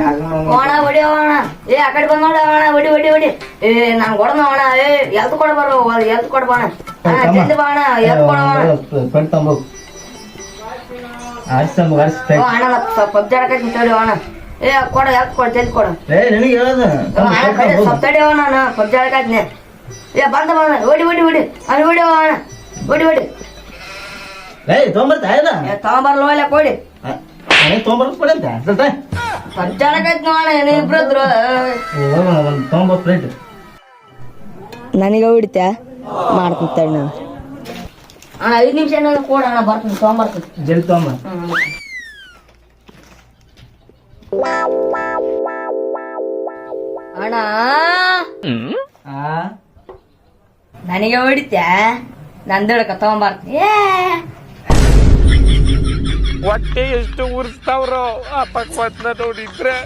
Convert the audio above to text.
ಅಣ್ಣ ಹೊಡಿ ಅಣ್ಣ ಆ ಕಡೆ ಬಂದ್ ನೋಡ ಅಣ್ಣ ಹೊಡಿ ಹೊಡಿ ಹೊಡಿ ನಾನ್ ಕೊಡನ ಅಣ್ಣ ಎಲ್ತ್ ಕೊಡ ಬರೋ ಎಲ್ತ್ ಕೊಡ ಬಾಣ ಜಲ್ದಿ ಬಾ ಅಣ್ಣ ಎಲ್ತ್ ಕೊಡ ಅಣ್ಣ ಪಬ್ಜಿ ಆಡಕತ್ತೀನಿ ತಡಿ ಅಣ್ಣ ಕೊಡ ಎಲ್ತ್ ಕೊಡ ಜಲ್ದಿ ಕೊಡ ಸ್ವಲ್ಪ ತಡಿ ಅಣ್ಣ ನಾ ಪಬ್ಜಿ ಆಡಕತ್ತೀನಿ ಬಂದ ಬಂದ ಹೊಡಿ ಹೊಡಿ ಹೊಡಿ ಅಲ್ಲಿ ಹೊಡಿ ಅಣ್ಣ ಹೊಡಿ ಹೊಡಿ ತಗೊಂಬರ್ಲ ಹೋಗ್ಲ ಕೊಡಿ ಪಬ್ಜಿ ಆಡಕತ್ತಿ ನೋಡ ಇಬ್ರದ್ರು ನನಗೆ ಹೊಡಿತ್ಯಾ ಮಾಡ್ತೀನಿ ತಡಿ ನಾನು ಅಣ್ಣ 5 ನಿಮಿಷ ಕೊಡ ಅಣ್ಣ ಬರ್ತೀನಿ ತಗೊಂಬರ್ತೀನಿ ಜಲ್ದಿ ತಗೊಂಬ ಅಣ್ಣ ನನಗೆ ಹೊಡಿತ್ಯಾ ನಂದಳಕ ತಗೊಂಬರ್ತೀನಿ ಹೊಟ್ಟೆ ಎಷ್ಟು ಉರ್ಸ್ತಾವ್ರೋ ಆ ಪಕ್ವತ್ನ ನೋಡಿದ್ರೆ